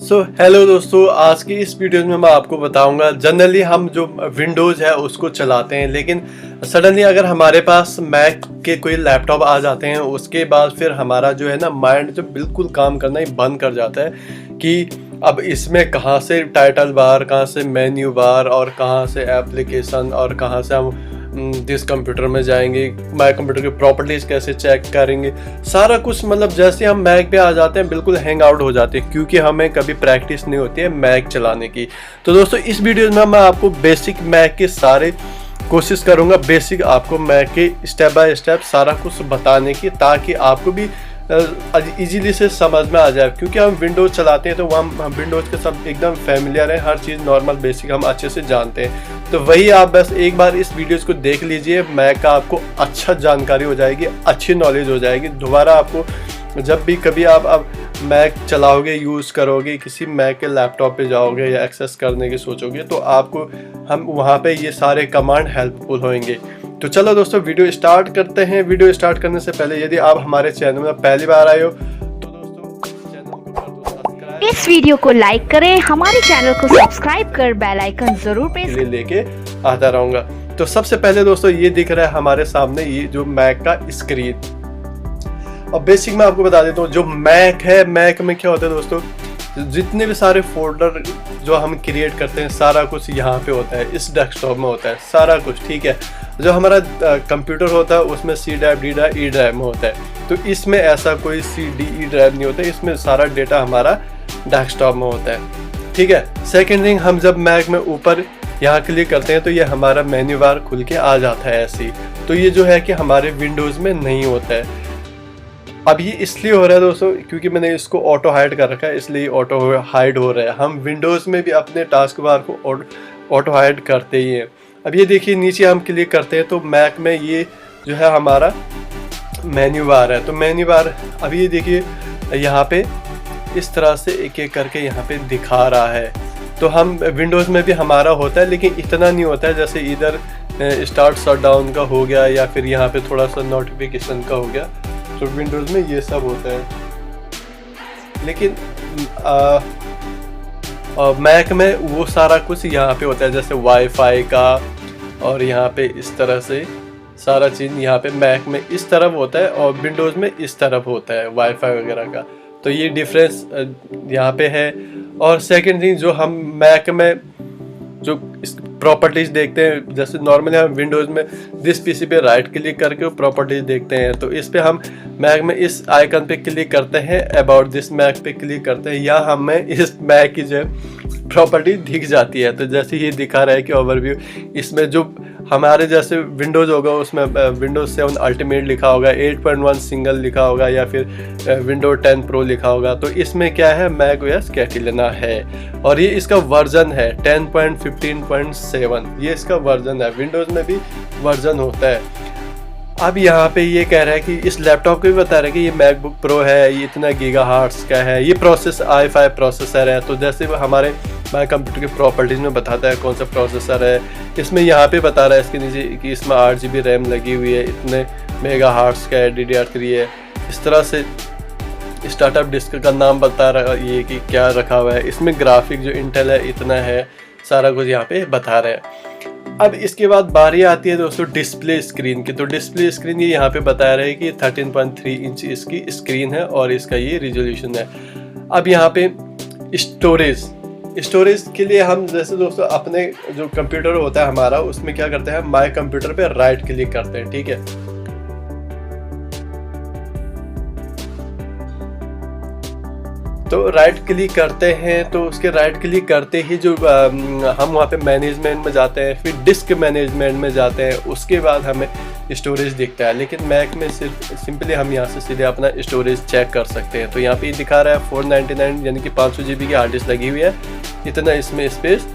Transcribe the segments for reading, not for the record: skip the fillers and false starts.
So hello दोस्तों, आज की इस वीडियो में मैं आपको बताऊंगा। जनरली हम जो विंडोज़ है उसको चलाते हैं, लेकिन सडनली अगर हमारे पास मैक के कोई लैपटॉप आ जाते हैं, उसके बाद फिर हमारा जो है ना माइंड जो बिल्कुल काम करना ही बंद कर जाता है कि अब इसमें कहाँ से टाइटल बार, कहाँ से मेन्यू बार और कहाँ से एप्लीकेशन और कहाँ से हम जिस कंप्यूटर में जाएंगे, माय कंप्यूटर की प्रॉपर्टीज़ कैसे चेक करेंगे, सारा कुछ मतलब जैसे हम मैक पे आ जाते हैं बिल्कुल हैंग आउट हो जाते हैं, क्योंकि हमें कभी प्रैक्टिस नहीं होती है मैक चलाने की। तो दोस्तों इस वीडियो में मैं आपको बेसिक मैक के सारे कोशिश करूंगा, बेसिक आपको मैक के स्टेप बाय स्टेप सारा कुछ बताने की, ताकि आपको भी इजीली से समझ में आ जाए। क्योंकि हम विंडोज़ चलाते हैं तो हम विंडोज़ के सब एकदम फैमिलियर है, हर चीज़ नॉर्मल बेसिक हम अच्छे से जानते हैं। तो वही आप बस एक बार इस वीडियोज़ को देख लीजिए, मैक का आपको अच्छा जानकारी हो जाएगी, अच्छी नॉलेज हो जाएगी। दोबारा आपको जब भी कभी आप अब मैक चलाओगे, यूज़ करोगे, किसी मैक के लैपटॉप पे जाओगे या एक्सेस करने की सोचोगे, तो आपको हम वहाँ पे ये सारे कमांड हेल्पफुल होंगे। तो चलो दोस्तों वीडियो स्टार्ट करते हैं। वीडियो स्टार्ट करने से पहले यदि आप हमारे चैनल में पहली बार आए हो तो दोस्तों चैनल को कर दो सब्सक्राइब, इस वीडियो को लाइक करें, हमारे चैनल को सब्सक्राइब कर बेल आइकन जरूर प्रेस करें। लेके आता रहूँगा। तो सबसे पहले दोस्तों ये दिख रहा है हमारे सामने, ये जो मैक का स्क्रीन। अब बेसिक मैं आपको बता देता हूँ, जो मैक है, मैक में क्या होता है दोस्तों, जितने भी सारे फोल्डर जो हम क्रिएट करते हैं सारा कुछ यहाँ पे होता है, इस डेस्कटॉप में होता है सारा कुछ, ठीक है। जो हमारा कंप्यूटर होता है उसमें C drive, D drive, E drive में होता है, तो इसमें ऐसा कोई सी डी ई ड्राइव नहीं होता है, इसमें सारा डेटा हमारा डेस्कटॉप में होता है, ठीक है। सेकेंड थिंग, हम जब मैक में ऊपर यहाँ क्लिक करते हैं तो ये हमारा मेन्यू बार खुल के आ जाता है ऐसे ही। तो ये जो है कि हमारे विंडोज़ में नहीं होता है। अब ये इसलिए हो रहा है दोस्तों क्योंकि मैंने इसको ऑटो हाइड कर रखा है, इसलिए ऑटो हाइड हो रहा है। हम विंडोज़ में भी अपने टास्क बार को ऑटो हाइड करते ही हैं। अब ये देखिए नीचे हम क्लिक करते हैं तो मैक में ये जो है हमारा मेन्यू बार है। तो मेन्यू बार अब ये देखिए यहाँ पे इस तरह से एक एक करके यहाँ पे दिखा रहा है। तो हम विंडोज़ में भी हमारा होता है, लेकिन इतना नहीं होता है। जैसे इधर स्टार्ट शट डाउन का हो गया या फिर यहाँ पे थोड़ा सा नोटिफिकेशन का हो गया, तो विंडोज़ में ये सब होता है। लेकिन मैक में वो सारा कुछ यहाँ पे होता है, जैसे वाईफाई का, और यहाँ पे इस तरह से सारा चीज़ यहाँ पे मैक में इस तरफ होता है और विंडोज़ में इस तरफ होता है वाईफाई वगैरह का। तो ये डिफरेंस यहाँ पे है। और सेकंड थिंग, जो हम मैक में जो प्रॉपर्टीज़ देखते हैं, जैसे नॉर्मली हम विंडोज़ में दिस पीसी पे राइट क्लिक करके प्रॉपर्टीज़ देखते हैं, तो इस पे हम मैक में इस आइकन पे क्लिक करते हैं, अबाउट दिस मैक पे क्लिक करते हैं, या हमें इस मैक की जो प्रॉपर्टी दिख जाती है। तो जैसे ये दिखा रहा है कि ओवरव्यू, इसमें जो हमारे जैसे विंडोज़ होगा उसमें विंडोज़ 7 अल्टीमेट लिखा होगा, 8.1 सिंगल लिखा होगा, या फिर विंडो 10 प्रो लिखा होगा। तो इसमें क्या है, मैक ओएस कैटिलिना है, और ये इसका वर्जन है 10.15.7, ये इसका वर्जन है। विंडोज़ में भी वर्जन होता है। अब यहाँ पे ये कह रहा है कि इस लैपटॉप को भी बता रहा है कि ये मैकबुक प्रो है, ये इतना गीगाहर्ट्ज़ का है, ये प्रोसेस i5 प्रोसेसर है। तो जैसे हमारे माय कंप्यूटर की प्रॉपर्टीज़ में बताता है कौन सा प्रोसेसर है, इसमें यहाँ पे बता रहा है इसके नीचे कि इसमें 8 GB रैम लगी हुई है, इतने मेगाहर्ट्ज़ का है, DDR3 है। इस तरह से स्टार्टअप डिस्क का नाम बता रहा है ये कि क्या रखा हुआ है, इसमें ग्राफिक जो इंटेल है इतना है, सारा कुछ यहाँ पे बता रहे हैं। अब इसके बाद बारी आती है दोस्तों डिस्प्ले स्क्रीन की। तो डिस्प्ले स्क्रीन ये यहाँ पे बता रहे हैं कि 13.3 इंच इसकी स्क्रीन है और इसका ये रिजोल्यूशन है। अब यहाँ पे स्टोरेज के लिए हम जैसे दोस्तों अपने जो कंप्यूटर होता है हमारा, उसमें क्या करते हैं, माय कंप्यूटर पे राइट क्लिक करते हैं, ठीक है। तो राइट क्लिक करते हैं, तो उसके राइट क्लिक करते ही जो हम वहाँ पे मैनेजमेंट में जाते हैं, फिर डिस्क मैनेजमेंट में जाते हैं, उसके बाद हमें स्टोरेज दिखता है। लेकिन मैक में सिर्फ सिंपली हम यहाँ से सीधे अपना स्टोरेज चेक कर सकते हैं। तो यहाँ पे ये दिखा रहा है 499 यानी कि 500 GB की हार्ड डिस्क लगी हुई है, इतना इसमें स्पेस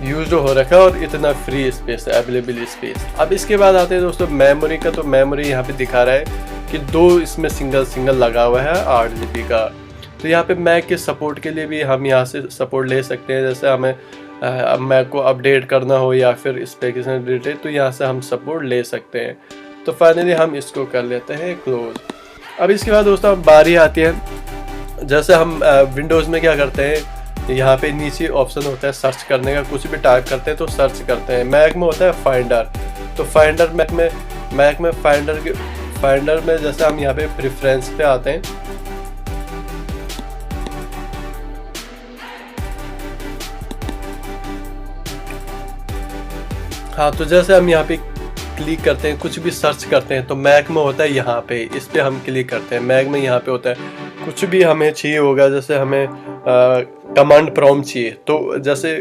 यूज हो रखा है और इतना फ्री स्पेस है, अवेलेबल स्पेस। अब इसके बाद आते हैं दोस्तों मेमोरी का। तो मेमोरी यहाँ पे दिखा रहा है कि 2 इसमें सिंगल लगा हुआ है 8 GB का। तो यहाँ पे मैक के सपोर्ट के लिए भी हम यहाँ से सपोर्ट ले सकते हैं, जैसे हमें मैक को अपडेट करना हो या फिर स्पेसिफिकेशन रिलेटेड, तो यहाँ से हम सपोर्ट ले सकते हैं। तो फाइनली हम इसको कर लेते हैं क्लोज। अब इसके बाद दोस्तों बारी आती है जैसे हम विंडोज़ में क्या करते हैं, यहाँ पे नीचे ऑप्शन होता है सर्च करने का, कुछ भी टाइप करते हैं तो सर्च करते हैं। मैक में होता है फाइंडर, तो फाइंडर मैक में फाइंडर में जैसे हम यहाँ पे प्रेफरेंस पे आते हैं, हाँ तो जैसे हम यहाँ पे क्लिक करते हैं, कुछ भी सर्च करते हैं तो मैक में होता है यहाँ पे, इस पे हम क्लिक करते हैं। मैक में यहाँ पे होता है कुछ भी हमें चाहिए होगा, जैसे हमें कमांड प्रॉम्प्ट चाहिए, तो जैसे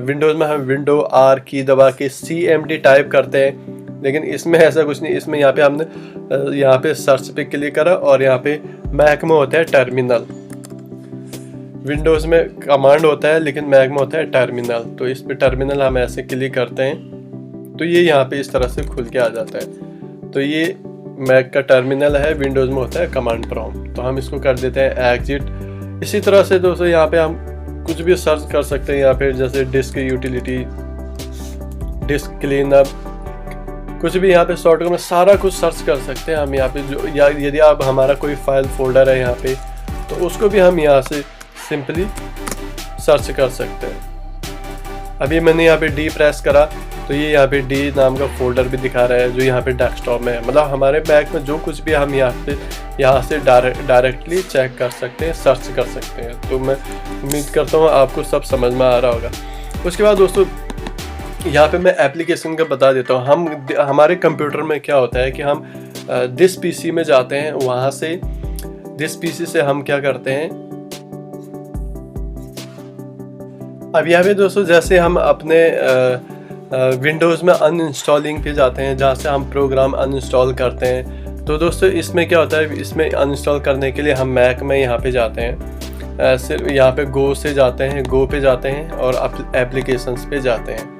विंडोज़ में हम विंडो आर की दबा के CMD टाइप करते हैं, लेकिन इसमें ऐसा कुछ नहीं। इसमें यहाँ पे हमने यहाँ पे सर्च पे क्लिक करा और यहाँ पे मैक में होता है टर्मिनल। विंडोज़ में कमांड होता है लेकिन मैक में होता है टर्मिनल, तो इस पे टर्मिनल हम ऐसे क्लिक करते हैं तो ये यहाँ पे इस तरह से खुल के आ जाता है। तो ये मैक का टर्मिनल है, विंडोज़ में होता है कमांड प्रॉम्प्ट, तो हम इसको कर देते हैं एग्जिट। इसी तरह से दोस्तों यहाँ पे हम कुछ भी सर्च कर सकते हैं, यहाँ पे जैसे डिस्क यूटिलिटी, डिस्क क्लीनअप, कुछ भी यहाँ पे शॉर्टकट में सारा कुछ सर्च कर सकते हैं हम यहाँ पे। जो या यदि आप हमारा कोई फाइल फोल्डर है यहाँ पे तो उसको भी हम यहाँ से सिंपली सर्च कर सकते हैं। अभी मैंने यहाँ पे डी प्रेस करा तो ये यहाँ पे डी नाम का फोल्डर भी दिखा रहा है जो यहाँ पे डेस्कटॉप में है। मतलब हमारे बैग में जो कुछ भी हम यहाँ से डायरेक्टली चेक कर सकते हैं, सर्च कर सकते हैं। तो मैं उम्मीद करता हूँ आपको सब समझ में आ रहा होगा। उसके बाद दोस्तों यहाँ पे मैं एप्लीकेशन का बता देता हूँ। हमारे कंप्यूटर में क्या होता है कि हम दिस पीसी में जाते हैं, वहाँ से दिस पीसी से हम क्या करते हैं, अब यहाँ पे दोस्तों जैसे हम अपने विंडोज़ में अनइंस्टॉलिंग पे जाते हैं, जहाँ से हम प्रोग्राम अनइंस्टॉल करते हैं। तो दोस्तों इसमें क्या होता है, इसमें अनइंस्टॉल करने के लिए हम मैक में यहाँ पे जाते हैं, सिर्फ यहाँ पे गो से जाते हैं, गो पे जाते हैं और एप्लीकेशंस पे जाते हैं।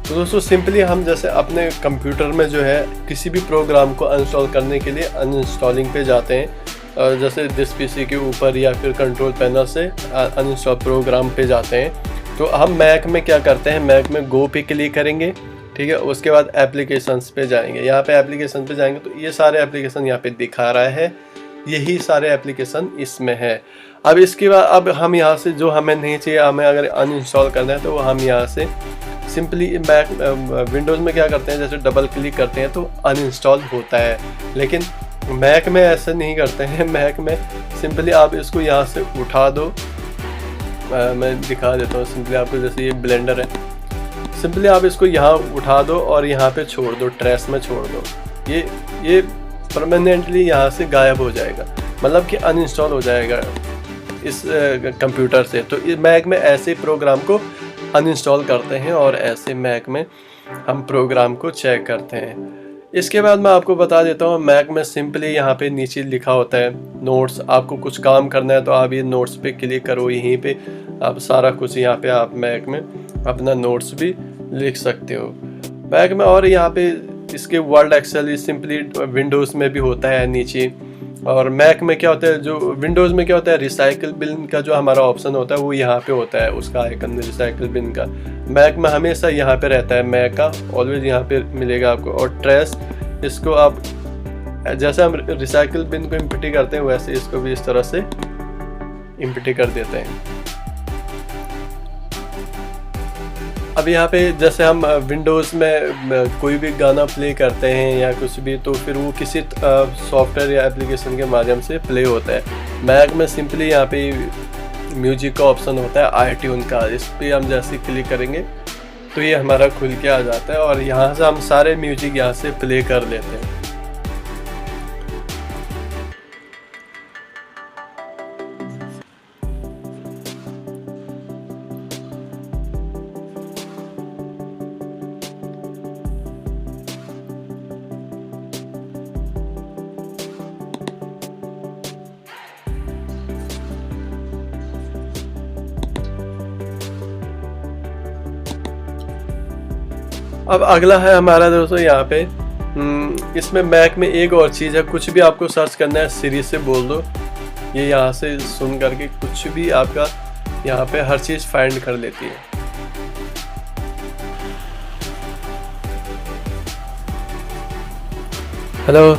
तो दोस्तों सिंपली हम जैसे अपने कंप्यूटर में जो है किसी भी प्रोग्राम को अनइंस्टॉल करने के लिए अनइंस्टॉलिंग पे जाते हैं, जैसे दिस पीसी के ऊपर या फिर कंट्रोल पैनल से अनइंस्टॉल प्रोग्राम पे जाते हैं। तो हम मैक में क्या करते हैं, मैक में गो पे क्लिक करेंगे, ठीक है। उसके बाद एप्लीकेशंस पे जाएंगे, यहाँ पे एप्लीकेशन पे जाएंगे तो ये सारे एप्लीकेशन यहाँ पे दिखा रहा है, यही सारे एप्लीकेशन इसमें है। अब इसके बाद अब हम यहाँ से जो हमें नहीं चाहिए, हमें अगर अनइंस्टॉल करना है तो हम यहाँ से सिंपली मैक विंडोज़ में क्या करते हैं, जैसे डबल क्लिक करते हैं तो अनइंस्टॉल होता है, लेकिन मैक में ऐसे नहीं करते हैं। मैक में सिंपली आप इसको यहाँ से उठा दो, मैं दिखा देता हूँ सिंपली आपको। जैसे ये ब्लेंडर है, सिंपली आप इसको यहाँ उठा दो और यहाँ पे छोड़ दो, ट्रेस में छोड़ दो, ये परमानेंटली यहाँ से गायब हो जाएगा, मतलब कि अनइंस्टॉल हो जाएगा इस कंप्यूटर से। तो मैक में ऐसे प्रोग्राम को अनइंस्टॉल करते हैं और ऐसे मैक में हम प्रोग्राम को चेक करते हैं। इसके बाद मैं आपको बता देता हूँ, मैक में सिंपली यहाँ पे नीचे लिखा होता है नोट्स। आपको कुछ काम करना है तो आप ये नोट्स पे क्लिक करो, यहीं पे आप सारा कुछ यहाँ पे आप मैक में अपना नोट्स भी लिख सकते हो मैक में। और यहाँ पे इसके वर्ड एक्सेल सिंपली विंडोज़ में भी होता है नीचे, और मैक में क्या होता है, जो विंडोज़ में क्या होता है, रिसाइकिल बिन का जो हमारा ऑप्शन होता है वो यहाँ पे होता है, उसका आइकन रिसाइकिल बिन का। मैक में हमेशा यहाँ पे रहता है, मैक का ऑलवेज यहाँ पे मिलेगा आपको। और ट्रेस, इसको आप जैसे हम रिसाइकिल बिन को इम्पटी करते हैं वैसे इसको भी इस तरह से इम्पटी कर देते हैं। अब यहाँ पे जैसे हम विंडोज़ में कोई भी गाना प्ले करते हैं या कुछ भी, तो फिर वो किसी सॉफ्टवेयर या एप्लीकेशन के माध्यम से प्ले होता है। मैक में सिंपली यहाँ पे म्यूजिक का ऑप्शन होता है, आईट्यून का, इस पर हम जैसे क्लिक करेंगे तो ये हमारा खुल के आ जाता है और यहाँ से हम सारे म्यूजिक यहाँ से प्ले कर लेते हैं। अब अगला है हमारा दोस्तों यहाँ पे इसमें मैक में एक और चीज़ है, कुछ भी आपको सर्च करना है सिरी से बोल दो, ये यहाँ से सुन करके कुछ भी आपका यहाँ पे हर चीज़ फाइंड कर लेती है। Hello,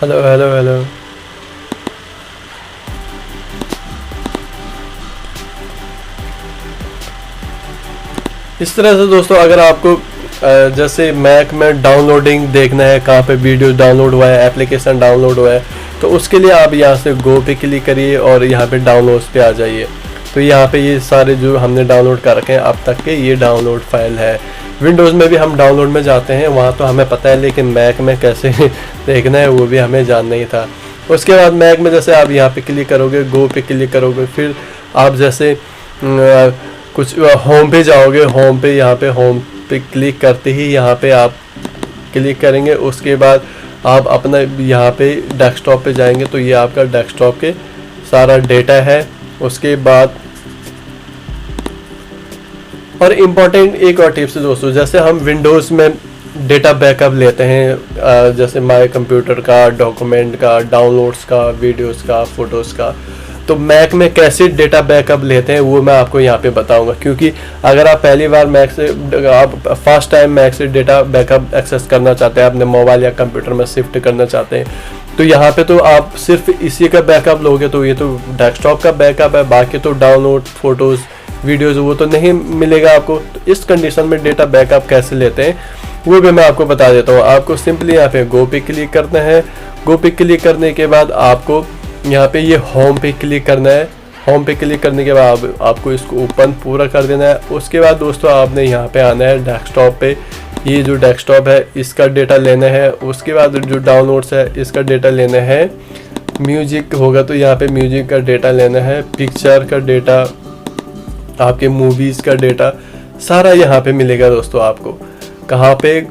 hello, hello, hello. इस तरह से दोस्तों अगर आपको जैसे मैक में डाउनलोडिंग देखना है, कहाँ पे वीडियो डाउनलोड हुआ है, एप्लीकेशन डाउनलोड हुआ है, तो उसके लिए आप यहाँ से गो पे क्लिक करिए और यहाँ पे डाउनलोड्स पे आ जाइए। तो यहाँ पे ये सारे जो हमने डाउनलोड कर रखे हैं अब तक के, ये डाउनलोड फाइल है। विंडोज़ में भी हम डाउनलोड में जाते हैं, वहाँ तो हमें पता है, लेकिन मैक में कैसे देखना है वो भी हमें जानना ही था। उसके बाद मैक में जैसे आप यहाँ पे क्लिक करोगे, गो पे क्लिक करोगे, फिर आप जैसे कुछ होम पे जाओगे, होम पे यहाँ पे होम पे क्लिक करते ही यहाँ पे आप क्लिक करेंगे। उसके बाद आप अपना यहाँ पे डेस्कटॉप पे जाएंगे, तो ये आपका डेस्कटॉप के सारा डेटा है। उसके बाद और इम्पॉर्टेंट एक और टिप्स दोस्तों, जैसे हम विंडोज़ में डेटा बैकअप लेते हैं, जैसे माय कंप्यूटर का, डॉक्यूमेंट का, डाउनलोड्स का, वीडियोस का, फ़ोटोज़ का, तो मैक में कैसे डेटा बैकअप लेते हैं वो मैं आपको यहाँ पे बताऊंगा। क्योंकि अगर आप पहली बार मैक से, आप फर्स्ट टाइम मैक से डेटा बैकअप एक्सेस करना चाहते हैं, अपने मोबाइल या कंप्यूटर में शिफ्ट करना चाहते हैं, तो यहाँ पे तो आप सिर्फ इसी का बैकअप लोगे, तो ये तो डेस्कटॉप का बैकअप है, बाकी तो डाउनलोड, फोटोज़, वीडियोज़ वो तो नहीं मिलेगा आपको। तो इस कंडीशन में डेटा बैकअप कैसे लेते हैं वो भी मैं आपको बता देता हूँ। आपको सिंपली यहाँ पे गो पे क्लिक करना है। गो पे क्लिक करने के बाद आपको यहाँ पे ये होम पे क्लिक करना है। होम पे क्लिक करने के बाद आपको इसको ओपन पूरा कर देना है। उसके बाद दोस्तों आपने यहाँ पे आना है डेस्कटॉप पे। ये जो डेस्कटॉप है इसका डेटा लेना है। उसके बाद जो डाउनलोड्स है इसका डेटा लेना है। म्यूजिक होगा तो यहाँ पे म्यूजिक का डेटा लेना है। पिक्चर का डेटा, आपके मूवीज़ का डेटा, सारा यहाँ पे मिलेगा दोस्तों आपको। कहाँ पे,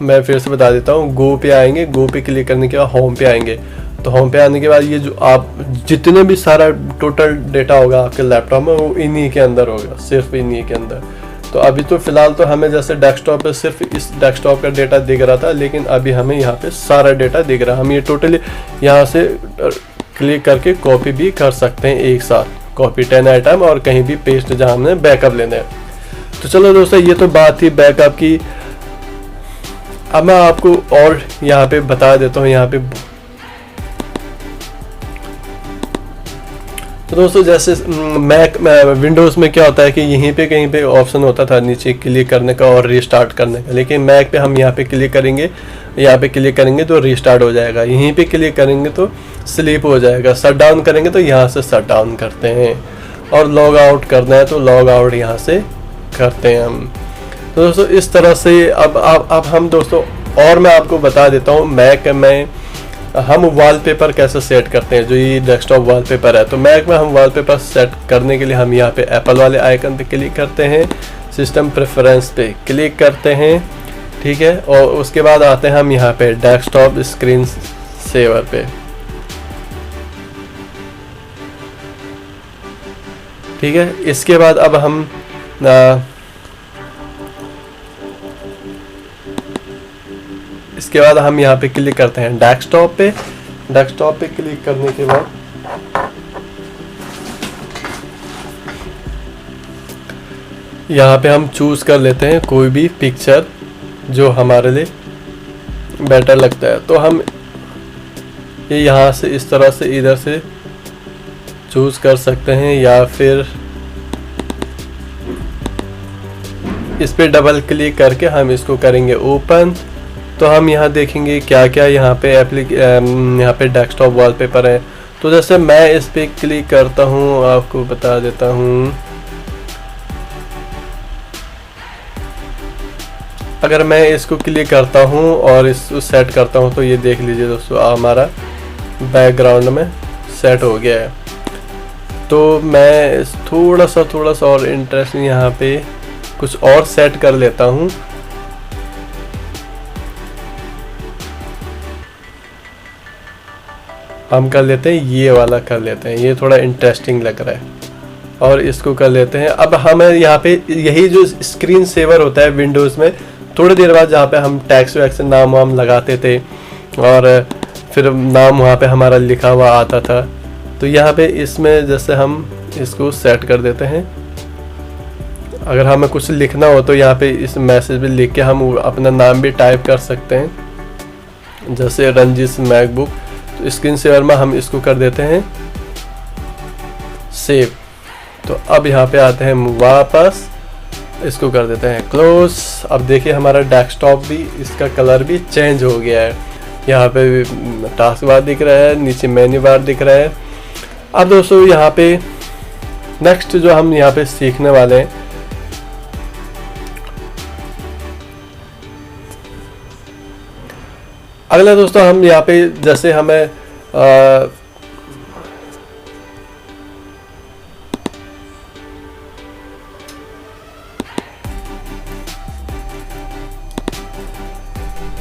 मैं फिर से बता देता हूँ। गो पे आएंगे, गो पे क्लिक करने के बाद होम पे आएंगे। तो होम पे आने के बाद ये जो आप जितने भी सारा टोटल डेटा होगा आपके लैपटॉप में वो इन्हीं के अंदर होगा, सिर्फ इन्हीं के अंदर। तो अभी तो फ़िलहाल तो हमें जैसे डेस्कटॉप पे सिर्फ इस डेस्कटॉप का डेटा दिख रहा था, लेकिन अभी हमें यहाँ पे सारा डेटा दिख रहा है। हम ये टोटली यहाँ से क्लिक करके कॉपी भी कर सकते हैं एक साथ, कॉपी 10 आइटम, और कहीं भी पेस्ट जहाँ हमने बैकअप लेना है। तो चलो दोस्तों ये तो बात थी बैकअप की। अब मैं आपको और यहाँ पे बता देता हूँ। यहाँ पे तो दोस्तों जैसे मैक विंडोज़ में क्या होता है कि यहीं पे कहीं पे ऑप्शन होता था नीचे क्लिक करने का और रीस्टार्ट करने का, लेकिन मैक पे हम यहाँ पे क्लिक करेंगे, यहाँ पे क्लिक करेंगे तो रीस्टार्ट हो जाएगा, यहीं पे क्लिक करेंगे तो स्लीप हो जाएगा, शट डाउन करेंगे तो यहाँ से शट डाउन करते हैं, और लॉग आउट करना है तो लॉग आउट यहाँ से करते हैं हम। तो दोस्तों इस तरह से अब हम दोस्तों और मैं आपको बता देता हूँ मैक में हम वॉलपेपर कैसे सेट करते हैं। जो ये डेस्कटॉप वॉलपेपर है, तो मैक में हम वॉलपेपर सेट करने के लिए हम यहाँ पे एप्पल वाले आइकन पे क्लिक करते हैं, सिस्टम प्रेफरेंस पे क्लिक करते हैं, ठीक है, और उसके बाद आते हैं हम यहाँ पे डेस्कटॉप स्क्रीन सेवर पे, ठीक है। इसके बाद अब हम यहाँ पे क्लिक करते हैं डेस्कटॉप पे। डेस्कटॉप पे क्लिक करने के बाद यहाँ पे हम चूज कर लेते हैं कोई भी पिक्चर जो हमारे लिए बेटर लगता है। तो हम ये यहाँ से इस तरह से इधर से चूज कर सकते हैं, या फिर इस पे डबल क्लिक करके हम इसको करेंगे ओपन। तो हम यहाँ देखेंगे क्या क्या यहाँ पे डेस्कटॉप वॉलपेपर है। तो जैसे मैं इस पे क्लिक करता हूँ, आपको बता देता हूँ। अगर मैं इसको क्लिक करता हूँ और इसको सेट करता हूँ तो ये देख लीजिए दोस्तों हमारा बैकग्राउंड में सेट हो गया है। तो मैं थोड़ा सा और इंटरेस्टिंग यहाँ पे कुछ और सेट कर लेता हूँ। हम कर लेते हैं ये वाला कर लेते हैं, ये थोड़ा इंटरेस्टिंग लग रहा है और इसको कर लेते हैं। अब हमें यहाँ पे यही जो स्क्रीन सेवर होता है विंडोज़ में, थोड़ी देर बाद जहाँ पे हम टैक्स वैक्स नाम वाम लगाते थे और फिर नाम वहाँ पे हमारा लिखा हुआ आता था, तो यहाँ पे इसमें जैसे हम इसको सेट कर देते हैं। अगर हमें कुछ लिखना हो तो यहाँ पे इस मैसेज में लिख के हम अपना नाम भी टाइप कर सकते हैं, जैसे रंजिश मैकबुक। तो स्क्रीन सेवर में हम इसको कर देते हैं सेव। तो अब यहाँ पे आते हैं वापस, इसको कर देते हैं क्लोज। अब देखिए हमारा डेस्कटॉप भी, इसका कलर भी चेंज हो गया है। यहाँ पे टास्क बार दिख रहा है, नीचे मेन्यू बार दिख रहा है। अब दोस्तों यहाँ पे नेक्स्ट जो हम यहाँ पे सीखने वाले हैं, अगला दोस्तों हम यहाँ पे जैसे हमें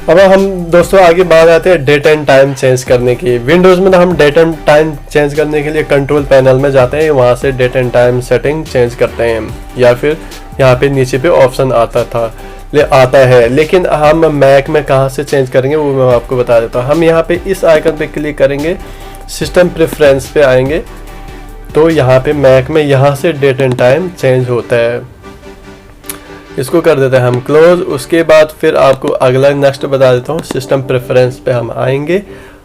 अब हम दोस्तों आगे बात आते हैं डेट एंड टाइम चेंज करने की। विंडोज़ में हम डेट एंड टाइम चेंज करने के लिए कंट्रोल पैनल में जाते हैं, वहाँ से date and time setting change करते हैं, या फिर यहाँ पे नीचे पे ऑप्शन आता है। लेकिन हम मैक में कहाँ से चेंज करेंगे वो मैं आपको बता देता हूँ। हम यहाँ पे इस आइकन पे क्लिक करेंगे, सिस्टम प्रेफरेंस पे आएंगे, तो यहाँ पे मैक में यहाँ से डेट एंड टाइम चेंज होता है। इसको कर देते हैं हम क्लोज। उसके बाद फिर आपको अगला नेक्स्ट बता देता हूँ, सिस्टम प्रेफरेंस पे हम आएंगे।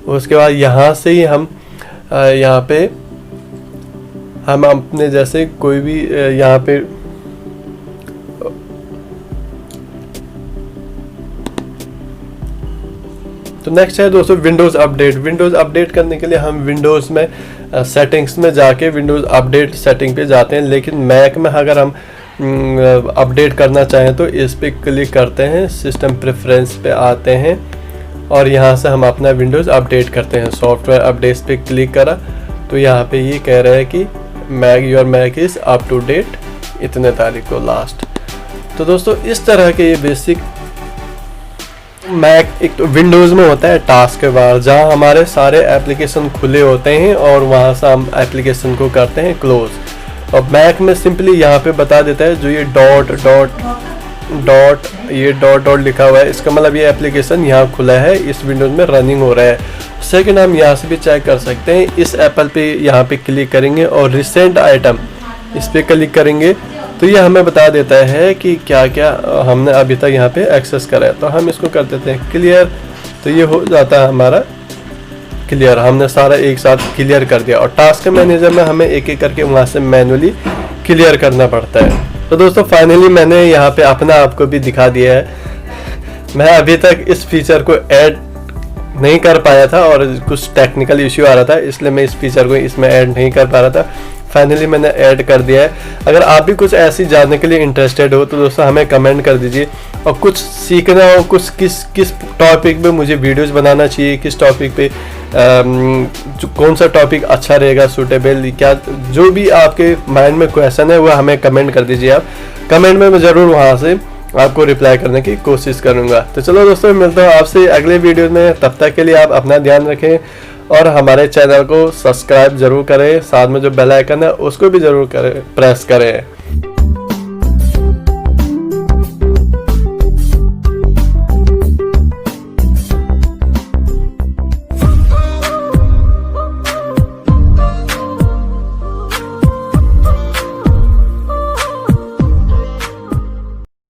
उसके बाद यहाँ से ही हम यहाँ पे हम अपने जैसे कोई भी यहाँ पे तो नेक्स्ट है दोस्तों विंडोज़ अपडेट। विंडोज़ अपडेट करने के लिए हम विंडोज़ में सेटिंग्स में जाके विंडोज़ अपडेट सेटिंग पे जाते हैं, लेकिन मैक में अगर हम अपडेट करना चाहें तो इस पे क्लिक करते हैं, सिस्टम प्रेफरेंस पे आते हैं और यहाँ से हम अपना विंडोज़ अपडेट करते हैं। सॉफ्टवेयर अपडेट्स पे क्लिक करा तो यहाँ पे ये कह रहा है कि your Mac is up to date इतने तारीख को लास्ट। तो दोस्तों इस तरह के ये बेसिक मैक एक तो विंडोज़ में होता है टास्क बार, जहाँ हमारे सारे एप्लीकेशन खुले होते हैं और वहाँ से हम एप्लीकेशन को करते हैं क्लोज। और मैक में सिंपली यहाँ पे बता देता है जो ये डॉट डॉट लिखा हुआ है, इसका मतलब ये एप्लीकेशन यहाँ खुला है, इस विंडोज़ में रनिंग हो रहा है। सेकंड हम यहाँ से भी चेक कर सकते हैं, इस एप्पल पे यहाँ पे क्लिक करेंगे और रिसेंट आइटम इस पे क्लिक करेंगे तो ये हमें बता देता है कि क्या क्या हमने अभी तक यहाँ पे एक्सेस करा है। तो हम इसको कर देते हैं क्लियर, तो ये हो जाता है हमारा क्लियर, हमने सारा एक साथ क्लियर कर दिया। और टास्क मैनेजर में हमें एक एक करके वहाँ से मैनुअली क्लियर करना पड़ता है। तो दोस्तों फाइनली मैंने यहाँ पे अपना आपको भी दिखा दिया है। मैं अभी तक इस फीचर को ऐड नहीं कर पाया था और कुछ टेक्निकल इश्यू आ रहा था, इसलिए मैं इस फीचर को इसमें ऐड नहीं कर पा रहा था। फाइनली मैंने ऐड कर दिया है। अगर आप भी कुछ ऐसी जानने के लिए इंटरेस्टेड हो तो दोस्तों हमें कमेंट कर दीजिए, और कुछ सीखना हो, कुछ किस टॉपिक पे मुझे वीडियोस बनाना चाहिए, किस टॉपिक पे कौन सा टॉपिक अच्छा रहेगा सूटेबल, क्या जो भी आपके माइंड में क्वेश्चन है वो हमें कमेंट कर दीजिए। आप कमेंट में मैं ज़रूर वहाँ से आपको रिप्लाई करने की कोशिश करूँगा। तो चलो दोस्तों मिलता हूँ आपसे अगले वीडियो में, तब तक के लिए आप अपना ध्यान रखें और हमारे चैनल को सब्सक्राइब जरूर करें, साथ में जो बेल आइकन है उसको भी जरूर प्रेस करें।